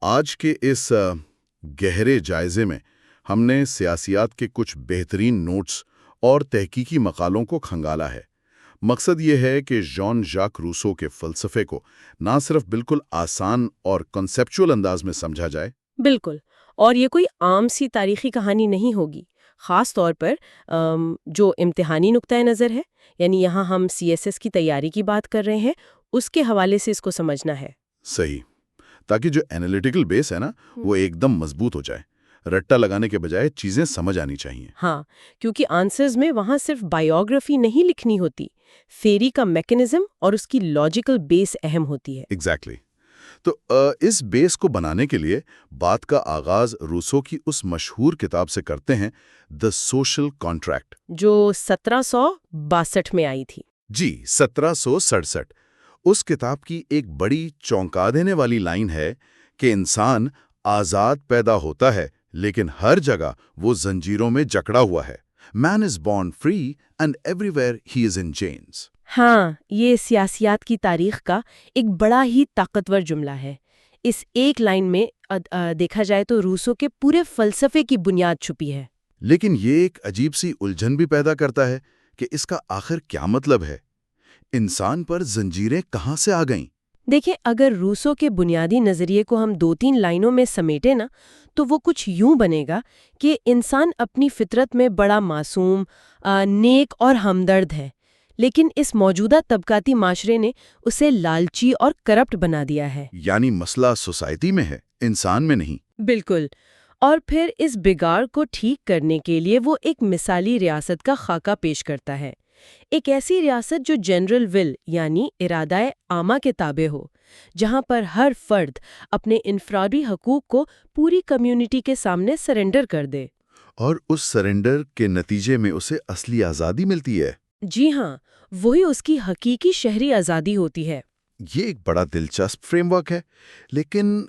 آج کے اس گہرے جائزے میں ہم نے سیاسیات کے کچھ بہترین نوٹس اور تحقیقی مقالوں کو کھنگالا ہے۔ مقصد یہ ہے کہ جان ژاک روسو کے فلسفے کو نہ صرف بالکل آسان اور کنسیپچول انداز میں سمجھا جائے۔ بالکل، اور یہ کوئی عام سی تاریخی کہانی نہیں ہوگی، خاص طور پر جو امتحانی نقطۂ نظر ہے، یعنی یہاں ہم CSS کی تیاری کی بات کر رہے ہیں، اس کے حوالے سے اس کو سمجھنا ہے۔ صحیح، تاکہ جو اینالیٹیکل بیس ہے نا وہ ایک دم مضبوط ہو جائے، رٹا لگانے کے بجائے چیزیں سمجھ آنی چاہیے۔ ہاں، کیونکہ آنسرز میں وہاں صرف بایوگرافی نہیں لکھنی ہوتی، تھیری کا میکنزم اور اس کی لاجیکل بیس اہم ہوتی ہے۔ ایگزیکٹلی۔ تو اس بیس کو بنانے کے لیے بات کا آغاز روسو کی اس مشہور کتاب سے کرتے ہیں، دی سوشل کانٹریکٹ، جو 1762 میں آئی تھی۔ جی 1767۔ اس کتاب کی ایک بڑی چونکا دینے والی لائن ہے کہ انسان آزاد پیدا ہوتا ہے لیکن ہر جگہ وہ زنجیروں میں جکڑا ہوا ہے۔ Man is born free and everywhere he is in chains. ہاں، یہ سیاسیات کی تاریخ کا ایک بڑا ہی طاقتور جملہ ہے۔ اس ایک لائن میں دیکھا جائے تو روسو کے پورے فلسفے کی بنیاد چھپی ہے۔ لیکن یہ ایک عجیب سی الجھن بھی پیدا کرتا ہے کہ اس کا آخر کیا مطلب ہے؟ انسان پر زنجیریں کہاں سے آ گئیں؟ دیکھیں، اگر روسو کے بنیادی نظریے کو ہم 2-3 لائنوں میں سمیٹے نا تو وہ کچھ یوں بنے گا کہ انسان اپنی فطرت میں بڑا معصوم، نیک اور ہمدرد ہے، لیکن اس موجودہ طبقاتی معاشرے نے اسے لالچی اور کرپٹ بنا دیا ہے۔ یعنی مسئلہ سوسائٹی میں ہے، انسان میں نہیں۔ بالکل، اور پھر اس بگاڑ کو ٹھیک کرنے کے لیے وہ ایک مثالی ریاست کا خاکہ پیش کرتا ہے، ایک ایسی ریاست جو جنرل ول یعنی ارادہ عامہ کے تابع ہو، جہاں پر ہر فرد اپنے انفرادی حقوق کو پوری کمیونٹی کے سامنے سرنڈر کر دے۔ اور اس سرنڈر کے نتیجے میں اسے اصلی آزادی ملتی ہے۔ جی ہاں، وہی اس کی حقیقی شہری آزادی ہوتی ہے۔ یہ ایک بڑا دلچسپ فریم ورک ہے، لیکن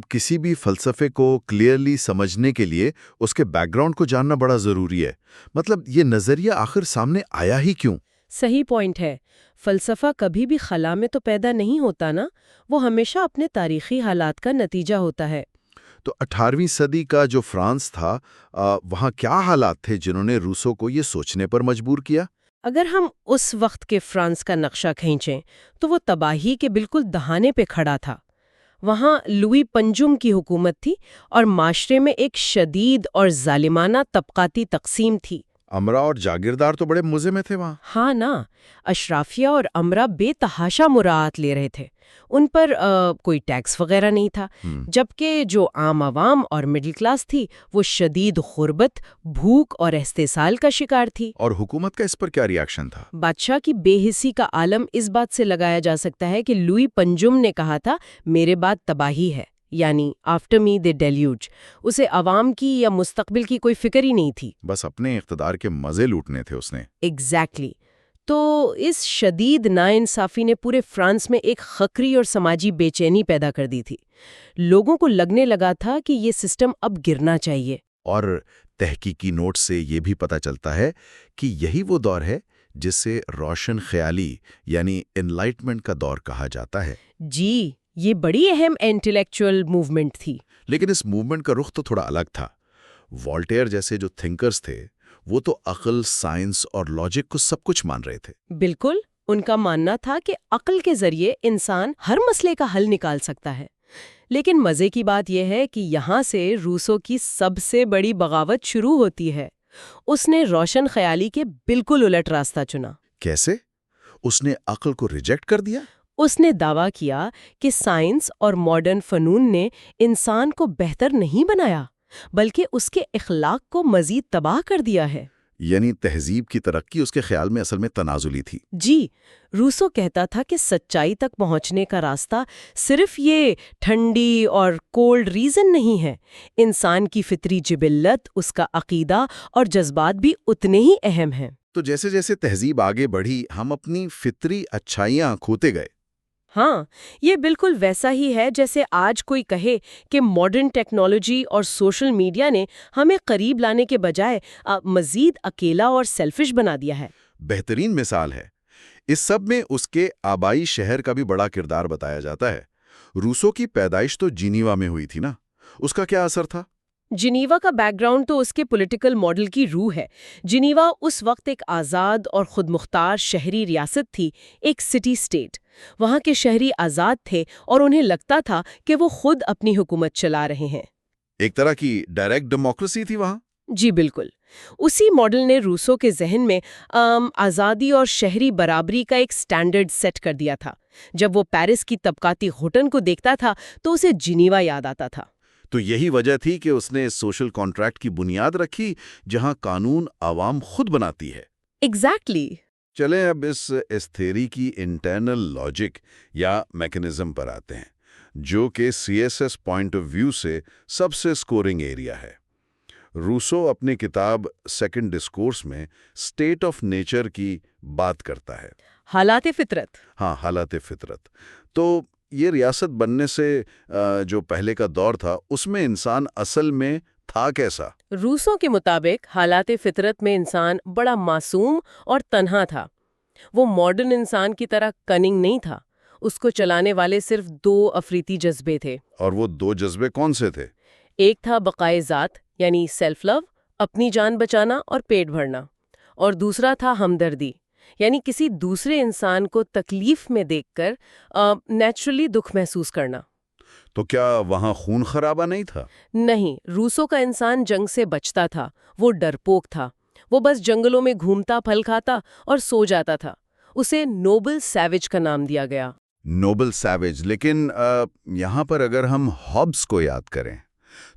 کسی بھی فلسفے کو کلیئرلی سمجھنے کے لیے اس کے بیک گراؤنڈ کو جاننا بڑا ضروری ہے۔ مطلب یہ نظریہ آخر سامنے آیا ہی کیوں؟ صحیح پوائنٹ ہے۔ فلسفہ کبھی بھی خلا میں تو پیدا نہیں ہوتا نا، وہ ہمیشہ اپنے تاریخی حالات کا نتیجہ ہوتا ہے۔ تو 18ویں صدی کا جو فرانس تھا، وہاں کیا حالات تھے جنہوں نے روسو کو یہ سوچنے پر مجبور کیا؟ اگر ہم اس وقت کے فرانس کا نقشہ کھینچیں تو وہ تباہی کے بالکل دہانے پہ کھڑا تھا۔ وہاں لوئی پنجم کی حکومت تھی اور معاشرے میں ایک شدید اور ظالمانہ طبقاتی تقسیم تھی۔ امرا اور جاگیردار تو بڑے مزے میں تھے وہاں۔ ہاں نا، اشرافیہ اور امرا بے تحاشا مراعات لے رہے تھے، ان پر کوئی ٹیکس وغیرہ نہیں تھا، جبکہ جو عام عوام اور مڈل کلاس تھی وہ شدید غربت، بھوک اور استحصال کا شکار تھی۔ اور حکومت کا اس پر کیا ری ایکشن تھا؟ بادشاہ کی بے حسی کا عالم اس بات سے لگایا جا سکتا ہے کہ لوئی پنجم نے کہا تھا میرے بعد تباہی ہے، یعنی آفٹر می دی ڈیلیوج۔ اسے عوام کی یا مستقبل کی کوئی فکر ہی نہیں تھی، بس اپنے اقتدار کے مزے لوٹنے تھے اس نے۔ ایگزیکٹلی۔ تو اس شدید ناانصافی نے پورے فرانس میں ایک خکری اور سماجی بے چینی پیدا کر دی تھی۔ لوگوں کو لگنے لگا تھا کہ یہ سسٹم اب گرنا چاہیے۔ اور تحقیقی نوٹ سے یہ بھی پتہ چلتا ہے کہ یہی وہ دور ہے جسے روشن خیالی یعنی انلائٹمنٹ کا دور کہا جاتا ہے۔ جی، یہ بڑی اہم انٹلیکچوئل موومنٹ تھی۔ لیکن اس موومنٹ کا رخ تو تھوڑا الگ تھا۔ والٹیئر جیسے جو تھنکرز تھے وہ تو عقل، سائنس اور لاجک کو سب کچھ مان رہے تھے۔ بالکل، ان کا ماننا تھا کہ عقل کے ذریعے انسان ہر مسئلے کا حل نکال سکتا ہے۔ لیکن مزے کی بات یہ ہے کہ یہاں سے روسو کی سب سے بڑی بغاوت شروع ہوتی ہے۔ اس نے روشن خیالی کے بالکل الٹ راستہ چنا۔ کیسے؟ اس نے عقل کو ریجیکٹ کر دیا؟ اس نے دعویٰ کیا کہ سائنس اور ماڈرن فنون نے انسان کو بہتر نہیں بنایا، بلکہ اس کے اخلاق کو مزید تباہ کر دیا ہے۔ یعنی تہذیب کی ترقی اس کے خیال میں اصل میں تنازلی تھی۔ جی، روسو کہتا تھا کہ سچائی تک پہنچنے کا راستہ صرف یہ ٹھنڈی اور کولڈ ریزن نہیں ہے، انسان کی فطری جبلت، اس کا عقیدہ اور جذبات بھی اتنے ہی اہم ہیں۔ تو جیسے جیسے تہذیب آگے بڑھی ہم اپنی فطری اچھائیاں کھوتے گئے۔ ہاں، یہ بالکل ویسا ہی ہے جیسے آج کوئی کہے کہ ماڈرن ٹیکنالوجی اور سوشل میڈیا نے ہمیں قریب لانے کے بجائے مزید اکیلا اور سیلفش بنا دیا ہے۔ بہترین مثال ہے۔ اس سب میں اس کے آبائی شہر کا بھی بڑا کردار بتایا جاتا ہے۔ روسو کی پیدائش تو جینیوا میں ہوئی تھی نا، اس کا کیا اثر تھا؟ جنیوا کا بیک گراؤنڈ تو اس کے پولیٹیکل ماڈل کی روح ہے۔ جنیوا اس وقت ایک آزاد اور خود مختار شہری ریاست تھی، ایک سٹی سٹیٹ۔ وہاں کے شہری آزاد تھے اور انہیں لگتا تھا کہ وہ خود اپنی حکومت چلا رہے ہیں۔ ایک طرح کی ڈائریکٹ ڈیموکریسی تھی وہاں؟ جی بالکل۔ اسی ماڈل نے روسو کے ذہن میں آزادی اور شہری برابری کا ایک سٹینڈرڈ سیٹ کر دیا تھا۔ جب وہ پیرس کی طبقاتی گھٹن کو دیکھتا تھا تو اسے جنیوا یاد آتا تھا۔ تو یہی وجہ تھی کہ اس نے سوشل کانٹریکٹ کی بنیاد رکھی، جہاں قانون عوام خود بناتی ہے۔ ایگزیکٹلی۔ چلیں اب اس تھیوری کی انٹرنل لاجک یا میکنزم پر آتے ہیں، جو کہ C S S point of view سے سب سے سکورنگ ایریا ہے۔ روسو اپنی کتاب سیکنڈ ڈسکورس میں اسٹیٹ آف نیچر کی بات کرتا ہے، حالات فطرت۔ ہاں، حالات فطرت۔ تو یہ ریاست بننے سے جو پہلے کا دور تھا، اس میں انسان اصل میں تھا کیسا؟ روسو کے مطابق حالات فطرت میں انسان بڑا معصوم اور تنہا تھا۔ وہ ماڈرن انسان کی طرح کننگ نہیں تھا۔ اس کو چلانے والے صرف 2 افریتی جذبے تھے۔ اور وہ 2 جذبے کون سے تھے؟ ایک تھا بقائے ذات یعنی سیلف لو، اپنی جان بچانا اور پیٹ بھرنا، اور دوسرا تھا ہمدردی یعنی کسی دوسرے انسان کو تکلیف میں دیکھ کر نیچرلی دکھ محسوس کرنا۔ تو کیا وہاں خون خرابہ نہیں تھا؟ نہیں، روسو کا انسان جنگ سے بچتا تھا، وہ ڈرپوک تھا۔ وہ بس جنگلوں میں گھومتا، پھل کھاتا اور سو جاتا تھا۔ اسے نوبل سیویج کا نام دیا گیا۔ Nobel sewage. لیکن یہاں پر اگر ہم ہابس کو یاد کریں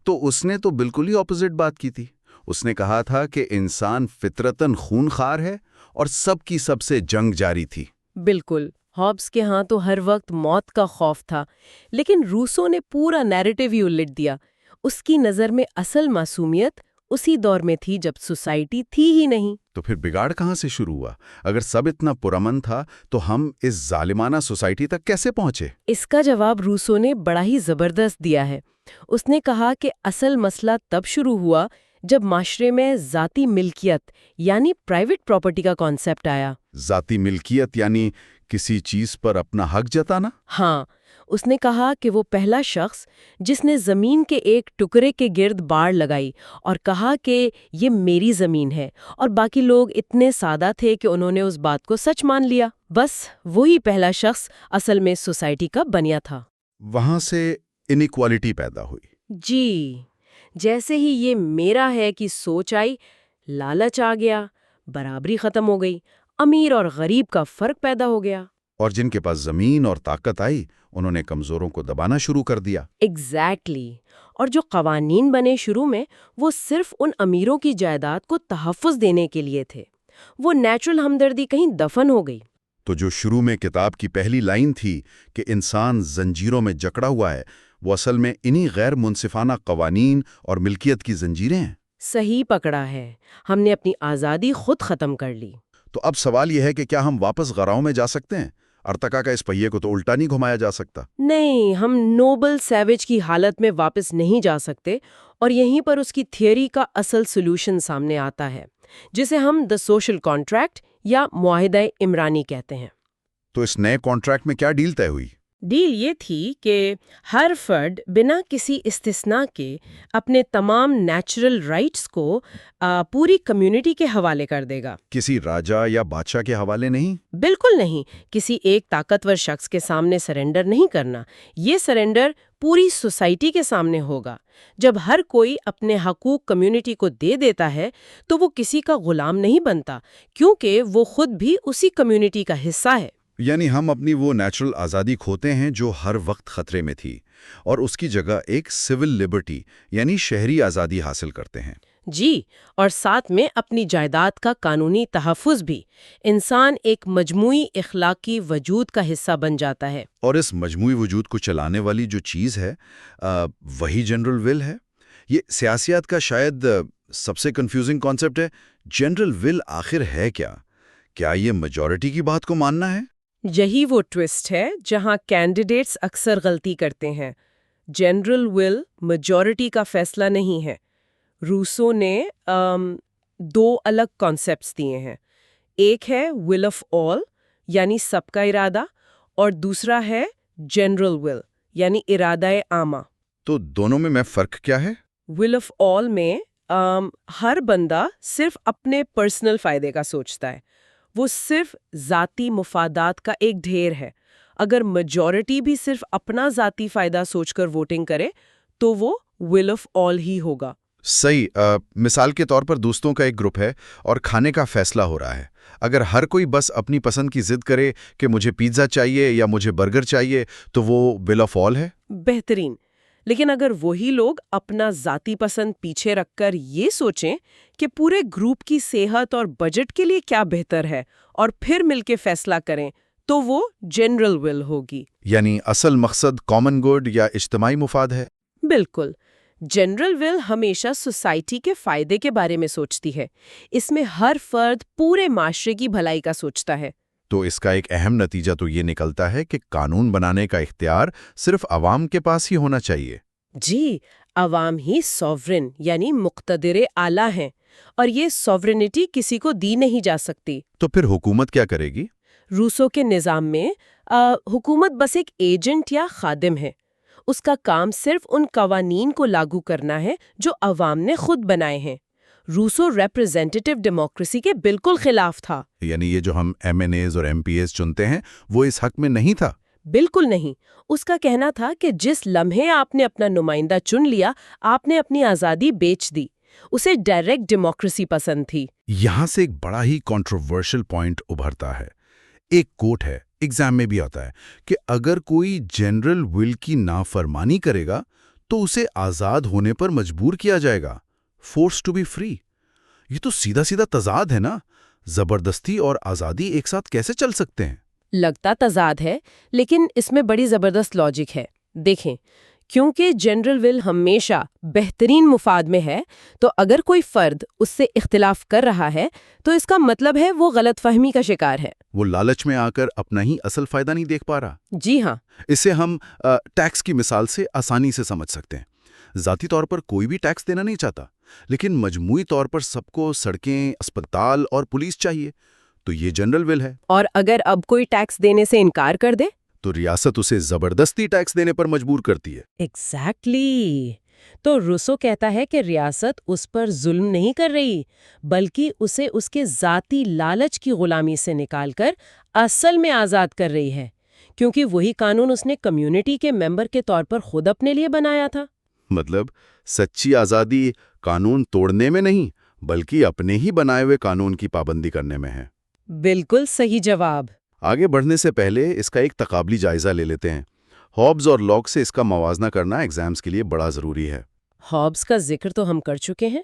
تو اس نے تو بالکل ہی اپوزٹ بات کی تھی۔ اس نے کہا تھا کہ انسان فطرتاً خون خوار ہے اور سب کی سب سے جنگ جاری تھی۔ بالکل، ہابس کے ہاں تو ہر وقت موت کا خوف تھا، لیکن روسو نے پورا نیریٹو ہی الٹ دیا۔ اس کی نظر میں اصل معصومیت اسی دور میں تھی جب سوسائٹی تھی ہی نہیں۔ تو پھر بگاڑ کہاں سے شروع ہوا؟ اگر سب اتنا پرامن تھا تو ہم اس ظالمانہ سوسائٹی تک کیسے پہنچے؟ اس کا جواب روسو نے بڑا ہی زبردست دیا ہے۔ اس نے کہا کہ اصل مسئلہ تب شروع ہوا جب معاشرے میں ذاتی ملکیت یعنی پرائیویٹ پراپرٹی کا کانسیپٹ آیا۔ ذاتی ملکیت یعنی کسی چیز پر اپنا حق جتانا؟ ہاں، اس نے کہا کہ وہ پہلا شخص جس نے زمین کے ایک ٹکڑے کے گرد باڑ لگائی اور کہا کہ یہ میری زمین ہے، اور باقی لوگ اتنے سادہ تھے کہ انہوں نے اس بات کو سچ مان لیا۔ بس وہی پہلا شخص اصل میں سوسائٹی کا بنیا تھا۔ وہاں سے انیکوالٹی پیدا ہوئی۔ جی، جیسے ہی یہ میرا ہے کی سوچ آئی، لالچ آ گیا، برابری ختم ہو گئی، امیر اور غریب کا فرق پیدا ہو گیا۔ اور جن کے پاس زمین اور طاقت آئی، انہوں نے کمزوروں کو دبانا شروع کر دیا۔ ایگزیکٹلی۔ اور جو قوانین بنے شروع میں، وہ صرف ان امیروں کی جائیداد کو تحفظ دینے کے لیے تھے۔ وہ نیچرل ہمدردی کہیں دفن ہو گئی۔ تو جو شروع میں کتاب کی پہلی لائن تھی کہ انسان زنجیروں میں جکڑا ہوا ہے، وہ اصل میں انہی غیر منصفانہ قوانین اور ملکیت کی زنجیریں ہیں۔ صحیح پکڑا ہے، ہم نے اپنی آزادی خود ختم کر لی۔ تو اب سوال یہ ہے کہ کیا ہم واپس غراؤں میں جا سکتے ہیں؟ ارتقا کا اس پہیے کو تو الٹا نہیں گھمایا جا سکتا۔ نہیں، ہم نوبل سیویج کی حالت میں واپس نہیں جا سکتے، اور یہیں پر اس کی تھیوری کا اصل سولوشن سامنے آتا ہے، جسے ہم دی سوشل کانٹریکٹ یا معاہدہ عمرانی کہتے ہیں۔ تو اس نئے کانٹریکٹ میں کیا ڈیل طے ہوئی؟ ڈیل یہ تھی کہ ہر فرد بنا کسی استثناء کے اپنے تمام نیچرل رائٹس کو پوری کمیونٹی کے حوالے کر دے گا۔ کسی راجا یا بادشاہ کے حوالے نہیں؟ بالکل نہیں، کسی ایک طاقتور شخص کے سامنے سرنڈر نہیں کرنا۔ یہ سرنڈر پوری سوسائٹی کے سامنے ہوگا۔ جب ہر کوئی اپنے حقوق کمیونٹی کو دے دیتا ہے تو وہ کسی کا غلام نہیں بنتا، کیونکہ وہ خود بھی اسی کمیونٹی کا حصہ ہے۔ یعنی ہم اپنی وہ نیچرل آزادی کھوتے ہیں جو ہر وقت خطرے میں تھی، اور اس کی جگہ ایک سول لبرٹی یعنی شہری آزادی حاصل کرتے ہیں۔ جی، اور ساتھ میں اپنی جائیداد کا قانونی تحفظ بھی۔ انسان ایک مجموعی اخلاقی وجود کا حصہ بن جاتا ہے۔ اور اس مجموعی وجود کو چلانے والی جو چیز ہے وہی جنرل ول ہے۔ یہ سیاسیات کا شاید سب سے کنفیوزنگ کانسیپٹ ہے۔ جنرل ول آخر ہے کیا؟ کیا یہ میجورٹی کی بات کو ماننا ہے؟ یہی وہ ٹوسٹ ہے جہاں کینڈیڈیٹس اکثر غلطی کرتے ہیں۔ جنرل ول میجورٹی کا فیصلہ نہیں ہے۔ روسو نے 2 الگ کانسیپٹس دیے ہیں۔ ایک ہے ول آف آل یعنی سب کا ارادہ، اور دوسرا ہے جنرل ول یعنی ارادہ عامہ. تو دونوں میں فرق کیا ہے؟ ول آف آل میں ہر بندہ صرف اپنے پرسنل فائدے کا سوچتا ہے. وہ صرف ذاتی مفادات کا ایک ڈھیر ہے. اگر میجورٹی بھی صرف اپنا ذاتی فائدہ سوچ کر ووٹنگ کرے تو وہ ول آف آل ہی ہوگا. صحیح. مثال کے طور پر دوستوں کا ایک گروپ ہے اور کھانے کا فیصلہ ہو رہا ہے. اگر ہر کوئی بس اپنی پسند کی ضد کرے کہ مجھے پیزا چاہیے یا مجھے برگر چاہیے تو وہ ول آف آل ہے؟ بہترین. لیکن اگر وہی لوگ اپنا ذاتی پسند پیچھے رکھ کر یہ سوچیں کہ پورے گروپ کی صحت اور بجٹ کے لیے کیا بہتر ہے اور پھر مل کے فیصلہ کریں تو وہ جنرل ول ہوگی. یعنی اصل مقصد کامن گڈ یا اجتماعی مفاد ہے؟ بالکل. جنرل ول ہمیشہ سوسائٹی کے فائدے کے بارے میں سوچتی ہے. اس میں ہر فرد پورے معاشرے کی بھلائی کا سوچتا ہے. تو اس کا ایک اہم نتیجہ تو یہ نکلتا ہے کہ قانون بنانے کا اختیار صرف عوام کے پاس ہی ہونا چاہیے. جی، عوام ہی سوورن یعنی مقتدر اعلیٰ ہیں اور یہ سوورنٹی کسی کو دی نہیں جا سکتی. تو پھر حکومت کیا کرے گی؟ روسو کے نظام میں حکومت بس ایک ایجنٹ یا خادم ہے. اس کا کام صرف ان قوانین کو لاگو کرنا ہے جو عوام نے خود بنائے ہیں. روسو ریپرزینٹیٹیو ڈیموکریسی کے بالکل خلاف تھا. یعنی یہ جو ہم ایم این ایز اور ایم پی ایز چنتے ہیں وہ اس حق میں نہیں تھا؟ بالکل نہیں. اس کا کہنا تھا کہ جس لمحے آپ نے اپنا نمائندہ چن لیا آپ نے اپنی آزادی بیچ دی. اسے ڈائریکٹ ڈیموکریسی پسند تھی. یہاں سے ایک بڑا ہی کنٹروورشل پوائنٹ ابھرتا ہے. ایک کوٹ ہے، ایگزام میں بھی آتا ہے کہ اگر کوئی جنرل ول کی نافرمانی کرے گا تو اسے آزاد ہونے پر مجبور کیا جائے گا. Force to be free. یہ تو سیدھا سیدھا تضاد ہے نا. زبردستی اور آزادی ایک ساتھ کیسے چل سکتے ہیں؟ لگتا تضاد ہے لیکن اس میں بڑی زبردست لاجک ہے. دیکھیں، کیونکہ جنرل ول ہمیشہ بہترین مفاد میں ہے تو اگر کوئی فرد اس سے اختلاف کر رہا ہے تو اس کا مطلب ہے وہ غلط فہمی کا شکار ہے. وہ لالچ میں آ کر اپنا ہی اصل فائدہ نہیں دیکھ پا رہا. جی ہاں. اسے ہم ٹیکس کی مثال سے آسانی سے سمجھ سکتے ہیں. ذاتی طور پر کوئی بھی ٹیکس دینا نہیں چاہتا لیکن مجموعی طور پر سب کو سڑکیں، اسپتال اور پولیس چاہیے تو یہ جنرل ول ہے. اور اگر اب کوئی ٹیکس دینے سے انکار کر دے تو ریاست اسے زبردستی ٹیکس دینے پر مجبور کرتی ہے. ایگزیکٹلی. تو روسو کہتا ہے کہ ریاست اس پر ظلم نہیں کر رہی بلکہ اسے اس کے ذاتی لالچ کی غلامی سے نکال کر اصل میں آزاد کر رہی ہے کیونکہ وہی قانون اس نے کمیونٹی کے ممبر کے طور پر خود اپنے لیے بنایا تھا. مطلب سچی آزادی قانون توڑنے میں نہیں بلکہ اپنے ہی بنائے ہوئے قانون کی پابندی کرنے میں ہے. بالکل صحیح جواب. آگے بڑھنے سے پہلے اس کا ایک تقابلی جائزہ لے لیتے ہیں. ہابز اور لاک سے اس کا موازنہ کرنا ایگزامز کے لیے بڑا ضروری ہے. ہابز کا ذکر تو ہم کر چکے ہیں.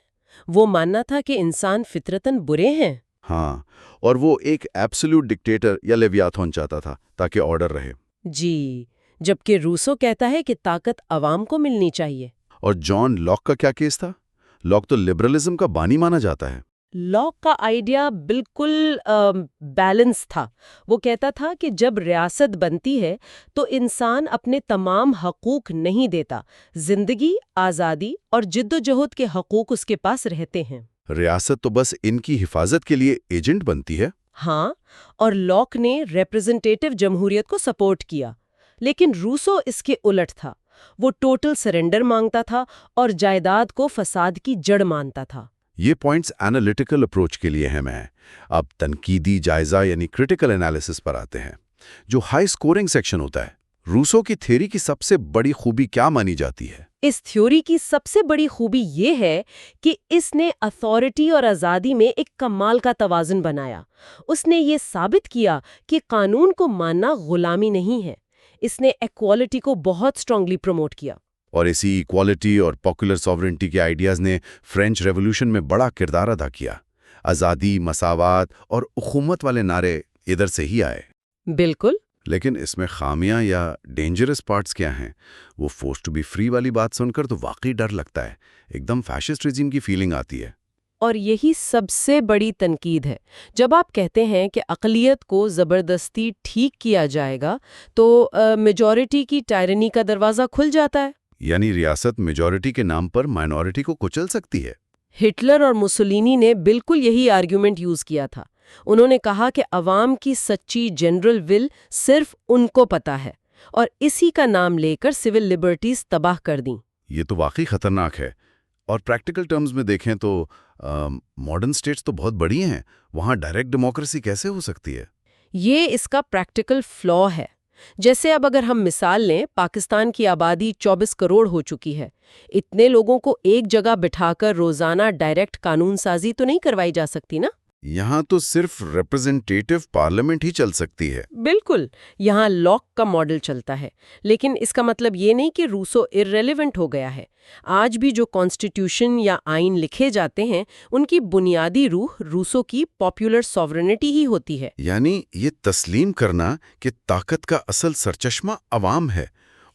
وہ ماننا تھا کہ انسان فطرتاً برے ہیں. ہاں، اور وہ ایک ایبسولوٹ ڈکٹیٹر یا لیویاتھن چاہتا تھا تاکہ آرڈر رہے. جی، جبکہ روسو کہتا ہے کہ طاقت عوام کو ملنی چاہیے. اور جان لاک کا کیا کیس تھا؟ لاک تو لبرلزم کا بانی مانا جاتا ہے. لاک کا آئیڈیا بالکل بیلنس تھا. وہ کہتا تھا کہ جب ریاست بنتی ہے تو انسان اپنے تمام حقوق نہیں دیتا. زندگی، آزادی اور جد و جہد کے حقوق اس کے پاس رہتے ہیں. ریاست تو بس ان کی حفاظت کے لیے ایجنٹ بنتی ہے. ہاں، اور لاک نے ریپرزنٹیٹیو جمہوریت کو سپورٹ کیا. لیکن روسو اس کے الٹ تھا. وہ ٹوٹل سرنڈر مانگتا تھا اور جائیداد کو فساد کی جڑ مانتا تھا. یہ پوائنٹس اینالیٹیکل اپروچ کے لیے ہیں. اب تنقیدی جائزہ یعنی کریٹیکل انالیسس پر آتے ہیں جو ہائی سکورنگ سیکشن ہوتا ہے. روسو کی تھیوری کی سب سے بڑی خوبی کیا مانی جاتی ہے؟ اس تھیوری کی سب سے بڑی خوبی یہ ہے کہ اس نے اتھارٹی اور آزادی میں ایک کمال کا توازن بنایا. اس نے یہ ثابت کیا کہ قانون کو ماننا غلامی نہیں ہے. اس نے ایکوالٹی کو بہت سٹرونگلی پروموٹ کیا. اور اسی ایکوالٹی اور پاپولر سوورنٹی کے آئیڈیاز نے فرینچ ریولوشن میں بڑا کردار ادا کیا. آزادی، مساوات اور اخوت والے نعرے ادھر سے ہی آئے. بالکل. لیکن اس میں خامیاں یا ڈینجرس پارٹس کیا ہیں؟ وہ فورس ٹو بی فری والی بات سن کر تو واقعی ڈر لگتا ہے. ایک دم فیشسٹ ریجیم کی فیلنگ آتی ہے. اور یہی سب سے بڑی تنقید ہے. جب آپ کہتے ہیں کہ اقلیت کو زبردستی ٹھیک کیا جائے گا تو میجورٹی کی ٹائرنی کا دروازہ کھل جاتا ہے. یعنی ریاست میجورٹی کے نام پر مائنورٹی کو کچل سکتی ہے. ہٹلر اور مسولینی نے بالکل یہی آرگیومنٹ یوز کیا تھا. انہوں نے کہا کہ عوام کی سچی جنرل ول صرف ان کو پتہ ہے. اور اسی کا نام لے کر سول لبرٹیز تباہ کر دیں۔ یہ تو واقعی خطرناک ہے۔ اور پریکٹیکل ٹرمز میں دیکھیں تو ماڈرن اسٹیٹس تو بہت بڑی ہیں، وہاں ڈائریکٹ ڈیموکریسی کیسے ہو سکتی ہے؟ یہ اس کا پریکٹیکل فلا ہے۔ جیسے اب اگر ہم مثال لیں، پاکستان کی آبادی 24 کروڑ ہو چکی ہے۔ اتنے لوگوں کو ایک جگہ بٹھا کر روزانہ ڈائریکٹ قانون سازی تو نہیں کروائی جا سکتی نا؟ یہاں تو صرف ریپرزنٹیٹیو پارلیمنٹ ہی چل سکتی ہے۔ بالکل، یہاں لاک کا ماڈل چلتا ہے، لیکن اس کا مطلب یہ نہیں کہ روسو ارریلیونٹ ہو گیا ہے۔ آج بھی جو کانسٹیٹیوشن یا آئین لکھے جاتے ہیں ان کی بنیادی روح روسو کی پاپولر سوورنٹی ہی ہوتی ہے۔ یعنی یہ تسلیم کرنا کہ طاقت کا اصل سرچشمہ عوام ہے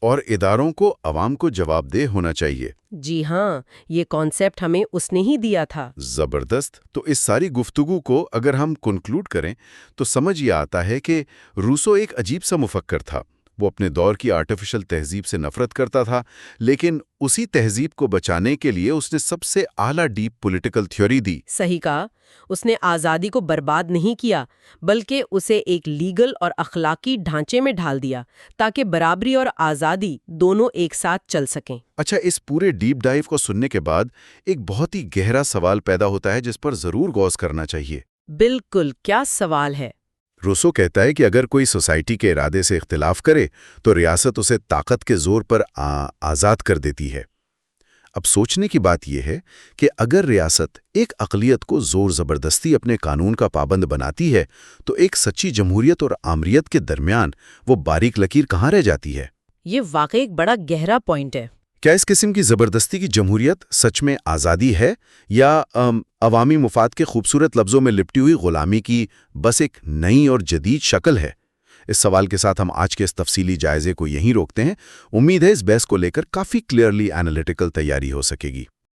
اور اداروں کو عوام کو جواب دہ ہونا چاہیے۔ جی ہاں، یہ کانسیپٹ ہمیں اس نے ہی دیا تھا۔ زبردست۔ تو اس ساری گفتگو کو اگر ہم کنکلوڈ کریں تو سمجھ یہ آتا ہے کہ روسو ایک عجیب سا مفکر تھا۔ وہ اپنے دور کی آرٹیفیشل تہذیب سے نفرت کرتا تھا، لیکن اسی تہذیب کو بچانے کے لیے اس نے سب سے اعلیٰ ڈیپ پولیٹیکل تھیوری دی۔ صحیح کہا، اس نے آزادی کو برباد نہیں کیا بلکہ اسے ایک لیگل اور اخلاقی ڈھانچے میں ڈھال دیا تاکہ برابری اور آزادی دونوں ایک ساتھ چل سکیں۔ اچھا، اس پورے ڈیپ ڈائیو کو سننے کے بعد ایک بہت ہی گہرا سوال پیدا ہوتا ہے جس پر ضرور غور کرنا چاہیے۔ بالکل، کیا سوال ہے؟ روسو کہتا ہے کہ اگر کوئی سوسائٹی کے ارادے سے اختلاف کرے تو ریاست اسے طاقت کے زور پر آزاد کر دیتی ہے۔ اب سوچنے کی بات یہ ہے کہ اگر ریاست ایک اقلیت کو زور زبردستی اپنے قانون کا پابند بناتی ہے تو ایک سچی جمہوریت اور آمریت کے درمیان وہ باریک لکیر کہاں رہ جاتی ہے؟ یہ واقعی ایک بڑا گہرا پوائنٹ ہے۔ کیا اس قسم کی زبردستی کی جمہوریت سچ میں آزادی ہے یا عوامی مفاد کے خوبصورت لفظوں میں لپٹی ہوئی غلامی کی بس ایک نئی اور جدید شکل ہے؟ اس سوال کے ساتھ ہم آج کے اس تفصیلی جائزے کو یہیں روکتے ہیں۔ امید ہے اس بحث کو لے کر کافی کلیئرلی انالیٹیکل تیاری ہو سکے گی۔